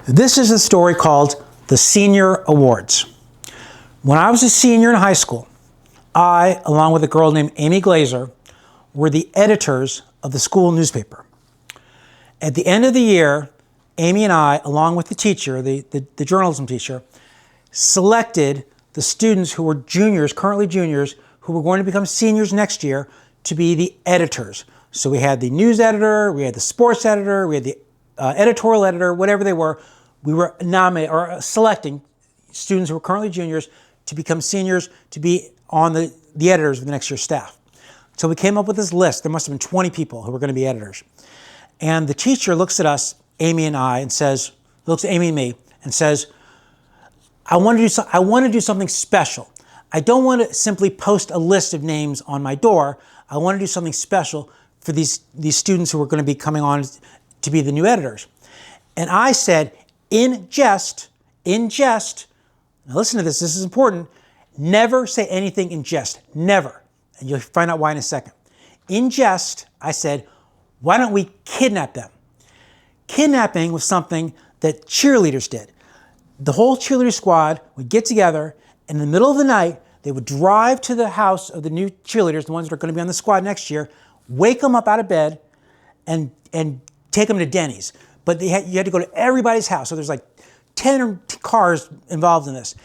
This is a story called The Senior Awards. When I was a senior in high school, I, along with a girl named Amy Glazer, were the editors of the school newspaper. At the end of the year, Amy and I, along with the teacher, the journalism teacher, selected the students who were juniors, currently juniors, who were going to become seniors next year to be the editors. So we had the news editor, we had the sports editor, we had the editorial editor, whatever they were. We were selecting students who were currently juniors to become seniors to be on the editors of the next year's staff. So we came up with this list. There must have been 20 people who were going to be editors. And the teacher looks at us, Amy and I, and says, looks at Amy and me, and says, I want to do something special. I don't want to simply post a list of names on my door. I want to do something special for these students who are going to be coming on to be the new editors. And I said, in jest, now listen to this is important, never say anything in jest, never. And you'll find out why in a second. In jest, I said, why don't we kidnap them? Kidnapping was something that cheerleaders did. The whole cheerleader squad would get together, and in the middle of the night, they would drive to the house of the new cheerleaders, the ones that are going to be on the squad next year, wake them up out of bed, and take them to Denny's. But you had to go to everybody's house. So there's like 10 cars involved in this.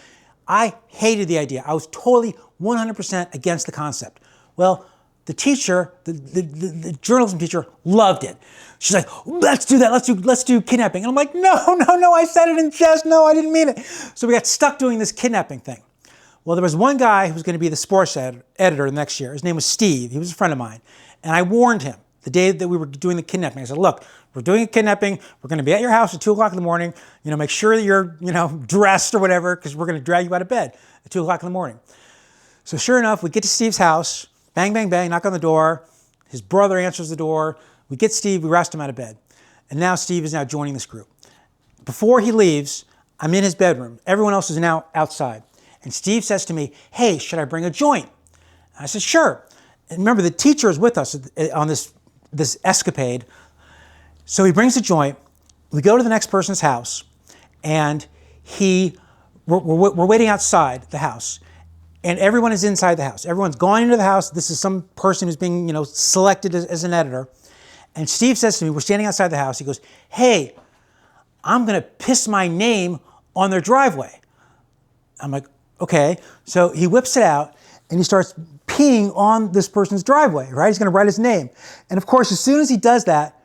I hated the idea. I was totally 100% against the concept. Well, the teacher, the journalism teacher, loved it. She's like, let's do that. Let's do kidnapping. And I'm like, no, I said it in jest. No, I didn't mean it. So we got stuck doing this kidnapping thing. Well, there was one guy who was going to be the sports editor the next year. His name was Steve. He was a friend of mine. And I warned him the day that we were doing the kidnapping. I said, look, we're doing a kidnapping. We're going to be at your house at 2 o'clock in the morning. Make sure that you're, dressed or whatever, because we're going to drag you out of bed at 2 o'clock in the morning. So sure enough, we get to Steve's house, bang, bang, bang, knock on the door. His brother answers the door. We get Steve, we arrest him out of bed. And now Steve is now joining this group. Before he leaves, I'm in his bedroom. Everyone else is now outside. And Steve says to me, hey, should I bring a joint? I said, sure. And remember, the teacher is with us on this escapade. So he brings a joint. We go to the next person's house, and we're waiting outside the house. And everyone is inside the house. Everyone's gone into the house. This is some person who's being, selected as an editor. And Steve says to me, we're standing outside the house. He goes, hey, I'm going to piss my name on their driveway. I'm like, okay. So he whips it out, and he starts peeing on this person's driveway, right? He's going to write his name. And of course, as soon as he does that,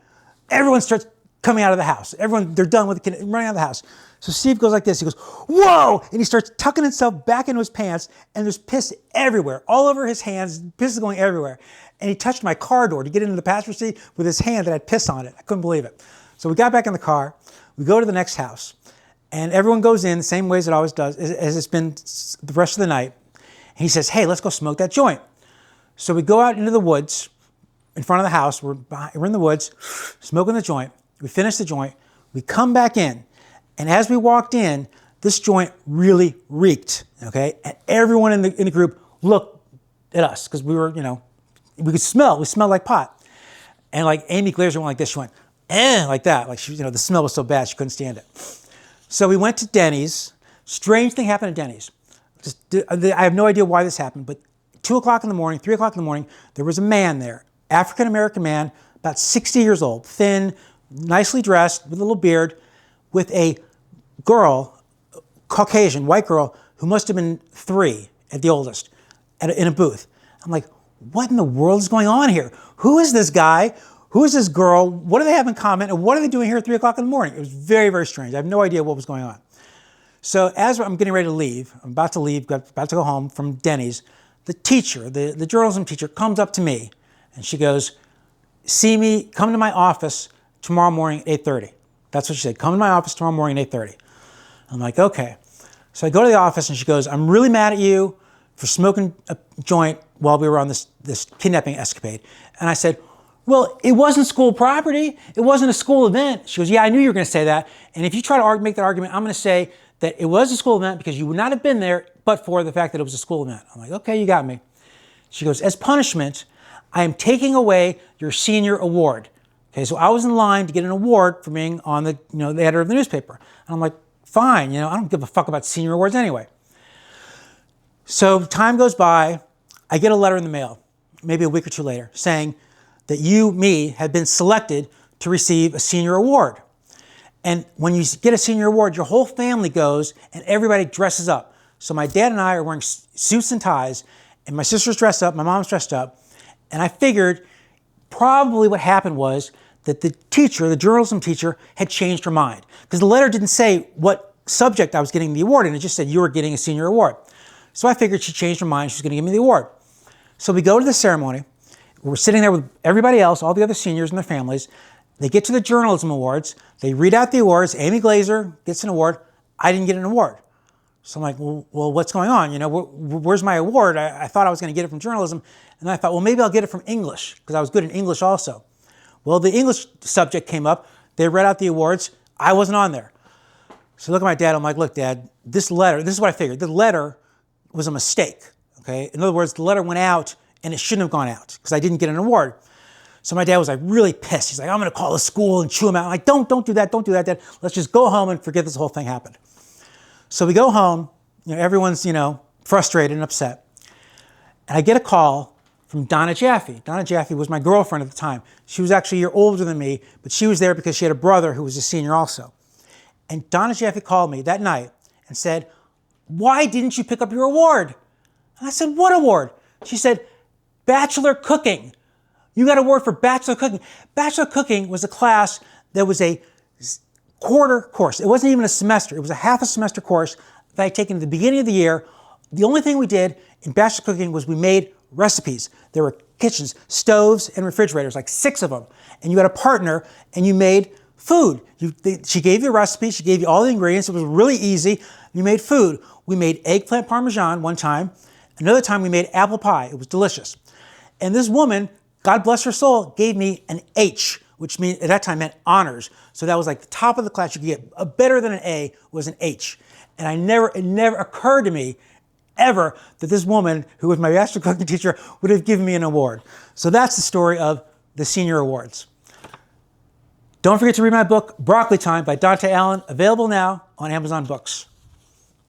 everyone starts coming out of the house. They're done with the kid, running out of the house. So Steve goes like this. He goes, whoa! And he starts tucking himself back into his pants, and there's piss everywhere, all over his hands. Piss is going everywhere. And he touched my car door to get into the passenger seat with his hand that had piss on it. I couldn't believe it. So we got back in the car. We go to the next house, and everyone goes in the same ways it always does, as it's been the rest of the night. And he says, hey, let's go smoke that joint. So we go out into the woods in front of the house. We're in the woods, smoking the joint. We finish the joint. We come back in. And as we walked in, this joint really reeked, okay? And everyone in the group looked at us because we were, we could smell. We smelled like pot. And like Amy Glazer went like this. She went, like that. Like she, the smell was so bad she couldn't stand it. So we went to Denny's. Strange thing happened at Denny's. I have no idea why this happened, but 2 o'clock in the morning, 3 o'clock in the morning, there was a man there, African-American man, about 60 years old, thin, nicely dressed, with a little beard, with a girl, Caucasian, white girl, who must have been 3 at the oldest, in a booth. I'm like, what in the world is going on here? Who is this guy? Who is this girl? What do they have in common? And what are they doing here at 3 o'clock in the morning? It was very, very strange. I have no idea what was going on. So as I'm getting ready to leave, I'm about to leave, about to go home from Denny's, the teacher, the journalism teacher, comes up to me, and she goes, come to my office tomorrow morning at 8:30. That's what she said. Come to my office tomorrow morning at 8:30. I'm like, okay. So I go to the office, and she goes, I'm really mad at you for smoking a joint while we were on this kidnapping escapade. And I said, well, it wasn't school property. It wasn't a school event. She goes, yeah, I knew you were going to say that. And if you try to make that argument, I'm going to say that it was a school event because you would not have been there but for the fact that it was a school event. I'm like, okay, you got me. She goes, as punishment, I am taking away your senior award. Okay, so I was in line to get an award for being on the, the editor of the newspaper. And I'm like, fine, I don't give a fuck about senior awards anyway. So time goes by, I get a letter in the mail, maybe a week or two later, saying that me, had been selected to receive a senior award. And when you get a senior award, your whole family goes and everybody dresses up. So my dad and I are wearing suits and ties, and my sister's dressed up, my mom's dressed up, and I figured probably what happened was that the teacher, the journalism teacher, had changed her mind. Because the letter didn't say what subject I was getting the award in, it just said you were getting a senior award. So I figured she changed her mind, she was going to give me the award. So we go to the ceremony, we're sitting there with everybody else, all the other seniors and their families. They get to the journalism awards, they read out the awards, Amy Glazer gets an award, I didn't get an award. So I'm like, well, what's going on? Where's my award? I thought I was going to get it from journalism. And I thought, well, maybe I'll get it from English, because I was good in English also. Well, the English subject came up. They read out the awards. I wasn't on there. So I look at my dad. I'm like, look, Dad, this letter, this is what I figured. The letter was a mistake, okay? In other words, the letter went out, and it shouldn't have gone out, because I didn't get an award. So my dad was like really pissed. He's like, I'm going to call the school and chew him out. I'm like, don't do that. Don't do that, Dad. Let's just go home and forget this whole thing happened. So we go home, everyone's, frustrated and upset. And I get a call from Donna Jaffe. Donna Jaffe was my girlfriend at the time. She was actually a year older than me, but she was there because she had a brother who was a senior also. And Donna Jaffe called me that night and said, why didn't you pick up your award? And I said, what award? She said, Bachelor Cooking. You got an award for Bachelor Cooking. Bachelor Cooking was a class that was a quarter course. It wasn't even a semester. It was a half a semester course that I'd taken at the beginning of the year. The only thing we did in Bachelor Cooking was we made recipes. There were kitchens, stoves, and refrigerators, like 6 of them. And you had a partner, and you made food. She gave you a recipe. She gave you all the ingredients. It was really easy. You made food. We made eggplant parmesan one time. Another time we made apple pie. It was delicious. And this woman, God bless her soul, gave me an H, which at that time meant honors. So that was like the top of the class. You could get a better than an A was an H. And it never occurred to me ever that this woman, who was my Bachelor Cooking teacher, would have given me an award. So that's the story of the senior awards. Don't forget to read my book, Broccoli Time by Dante Allen, available now on Amazon Books.